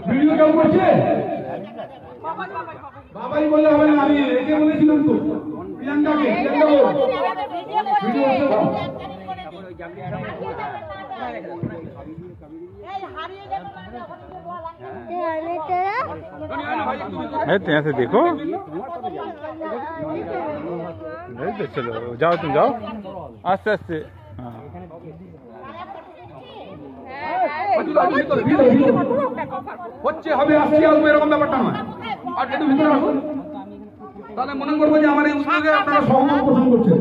Video কেউ করছে? বাবাই বললে হবে না, আমি একে বলেছিলাম তো প্রিয়াঙ্কাকে। यहाँ से देखो। चलो जाओ, तुम जाओ आस्ते आस्ते। हाँ হচ্ছে হবে, আসছি আসবো এরকম ব্যাপারটা নয়। আর একটু ভিতরে আসুন, তাহলে মনে করবো যে আমার এই উদ্যোগে আপনারা সহমত পোষণ করছেন।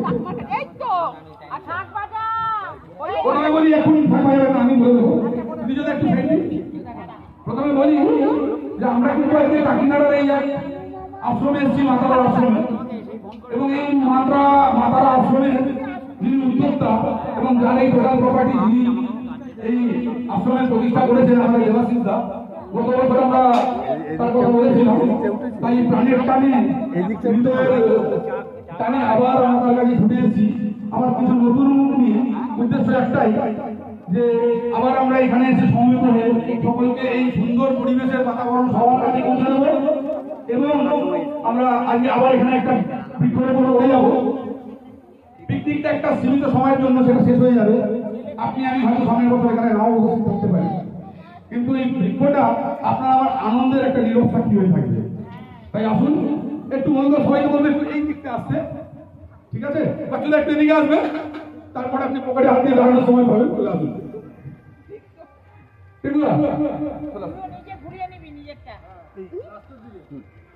প্রথমে বলি এখন থাকা যাবে না, আমি বলে দেবো নিজেদের একটু সাইড। প্রথমে বলি যে আমরা কিন্তু আজকে কাকিনাড়ার এই আশ্রমে এসেছি, মাতারার আশ্রমে, এবং এই মাতারা আশ্রমে যিনি উদ্যোক্তা এবং যার এই টোটাল প্রপার্টি যিনি এই আশ্রমের প্রতিষ্ঠা করেছেন আমাদের দেবাশিস দা। গত বছর আমরা তার কথা বলেছিলাম, তাই প্রাণের টানে আবার আমার কাছে ছুটে এসেছি। আমার কিছু নতুন নিয়ে উদ্দেশ্য একটাই যে আবার আমরা এখানে এসে সমবেত হয়ে সকলকে এই সুন্দর পরিবেশের বাতাবরণ সবার কাছে পৌঁছে দেবো, এবং আমরা আজকে আবার এখানে একটা বৃক্ষরোপণ করে যাবো। পিকনিকটা একটা সীমিত সময়ের জন্য সেটা শেষ হয়ে যাবে। আপনি আমি হয়তো সামনের বছর এখানে নাও উপস্থিত করতে পারি, কিন্তু এই বৃক্ষটা আপনার আমার আনন্দের একটা নীরব সাক্ষী হয়ে থাকবে। তাই আসুন একটু বন্ধু সবাইকে বলবে একটু এই দিকটা আসতে, ঠিক আছে? বাচ্চারা একটু এদিকে আসবে, তারপরে আপনি পকেটে হাত দিয়ে দাঁড়ানোর সময় পাবেন, চলে আসুন।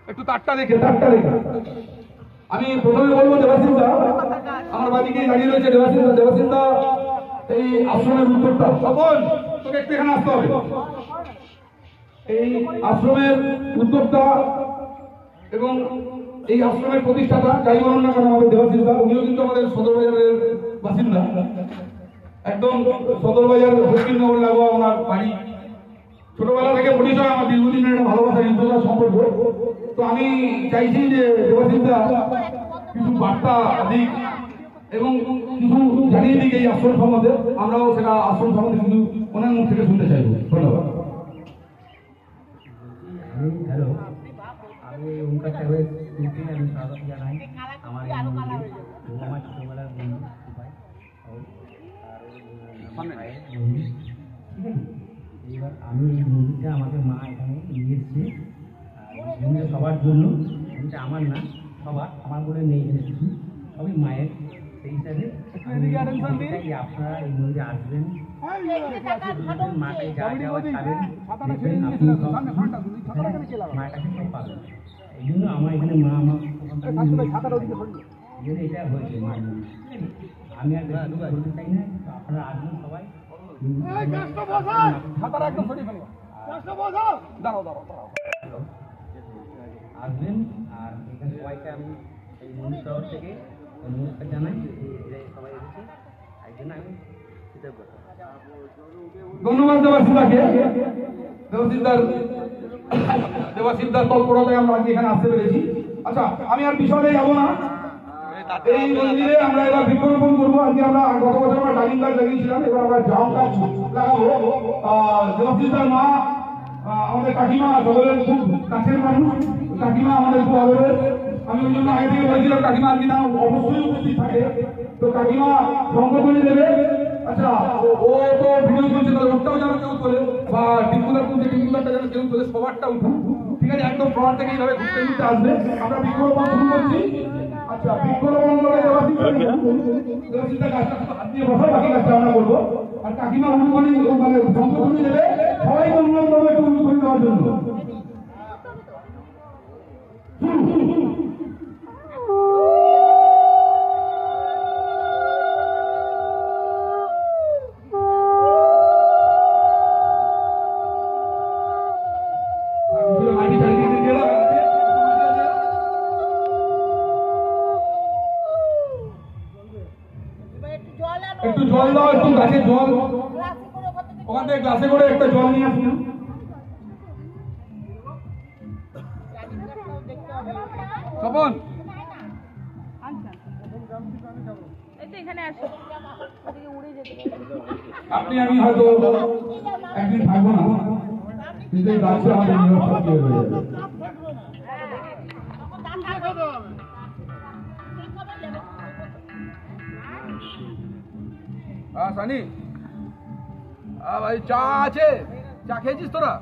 একটু তারটা দেখে আমি প্রথমে বলবো দেবাশিস দা, আমার বাড়িকে দাঁড়িয়ে রয়েছে দেবাশিস দা এই আশ্রমের উদ্যোক্তা। তখন তোকে একটু এখানে আসতে হবে। এই আশ্রমের উদ্যোক্তা এবং এই আশ্রমের প্রতিষ্ঠাতা, যাই বলুন না কেন আমাদের দেবাশিস দা, উনিও কিন্তু আমাদের সদর বাজারের বাসিন্দা, একদম সদর বাজার দক্ষিণনগর লাগোয়া ওনার বাড়ি। ছোটবেলা থেকে পরিচয়, আমার দীর্ঘদিনের একটা ভালোবাসার ইন্তজার সম্পর্ক। তো আমি চাইছি যে দেবাশিস দা কিছু বার্তা দিক এবং কিছু জানিয়ে দিক এই আশ্রম সম্বন্ধে। আমরাও সেটা আশ্রম সম্বন্ধে কিন্তু ওনার মুখ থেকে শুনতে চাইব। ধন্যবাদ। হ্যালো, আমি ওমকার সাহেবের স্কুলকে আমি স্বাগত জানাই। আমার আমার ছোটবেলার বন্ধু ভাই, এবার আমি এই মন্দিরটা আমাকে মা এখানে নিয়ে এসেছে মন্দিরটা সবার জন্য। মন্দিরটা আমার না, সবার, আমার বলে নেই এখানে কিছু, সবই মায়ের। সেই হিসাবে আপনারা এই মন্দিরে আসবেন, মাকে যা যাওয়া খাবেন, দেখবেন আপনি মায়ের কাছে সব পাবেন। এই জন্য আমার এখানে মা আমার এটা হয়েছে মায়ের মন্দির। আমি আর বেশি বলতে চাই না, আপনারা আসবেন সবাই, আসবেন। আর এখানে সবাইকে আমি এই মন্দির তরফ থেকে নমস্কার জানাই, সবাই এসেছে, এই জন্য আমি ধন্যবাদ দেবাশিসদাকে। দেবাশিসদার তৎপরতায় আমরা আজকে এখানে আসতে পেরেছি। আচ্ছা, আমি আর বিষয়ে যাবো না। এই মন্দিরে আমরা এবার বৃক্ষরোপণ করবো। আজকে আমরা গত বছর আমরা ডালিম গাছ লাগিয়েছিলাম, এবার আমরা জাম গাছ লাগাবো। দেবাশিসদার মা আমাদের কাকিমা, সকলের খুব কাছের মানুষ, কাকিমা আমাদের খুব আদরের। আমি ওই জন্য আগে থেকে বলেছিলাম কাকিমা আজকে না অবশ্যই উপস্থিত থাকে, তো কাকিমা সঙ্গ করে দেবে। আচ্ছা, ও তো ভিডিও করছে, ওটাও যেন কেউ তোলে, বা টিকুলার করছে, টিকুলারটা যেন কেউ তোলে, সবারটা উঠুন, ঠিক আছে? একদম ফ্রন্ট থেকে এইভাবে ঘুরতে ঘুরতে আসবে। আমরা বৃক্ষরোপণ শুরু করছি। আচ্ছা, বৃক্ষরোপণ করে দেবাশিসদা গাছটা হাত দিয়ে বসা, বাকি গাছটা আমরা করবো। আর কাকিমা অনুমতি মানে সঙ্গ করে দেবে, সবাই অনুরোধ করবো একটু অনুমতি দেওয়ার জন্য। একটু জল দাও, একটু গাছে জল, ওখান থেকে গ্লাসে করে একটা জল নিয়ে আসুন। তপন আপনি আমি হয়তো একদিন থাকবো না, কিন্তু এই গাছে আমাদের নিরাপত্তা হয়ে যাবে। সানি ভাই চা আছে? চা খেয়েছিস তোরা?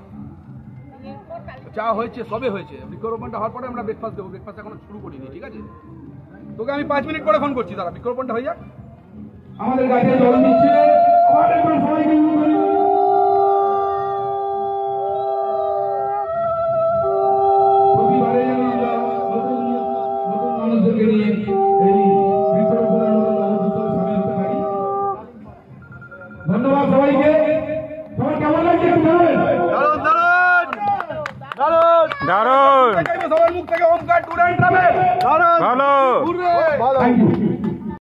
চা হয়েছে, সবে হয়েছে। বৃক্ষরোপণটা হওয়ার পরে আমরা ব্রেকফাস্ট দেবো। ব্রেকফাস্ট এখনো শুরু করিনি, ঠিক আছে? তোকে আমি 5 মিনিট পরে ফোন করছি, দাঁড়া, বৃক্ষরোপণটা হয়ে যাক। আমাদের গাছে জল দিচ্ছে, সবাইকে প্রতিবারে যেন আমরা নতুন মানুষদেরকে নিয়ে এই বৃক্ষরোপণের মতো কর্মসূচিতে সামিল হতে পারি। ধন্যবাদ সবাইকে। সবাই কেমন লাগছে একটু জানাবেন? দারুণ সবার মুখ থেকে ওমকার ট্যুর এন্ড ট্রাভেল ভালো। Thank you.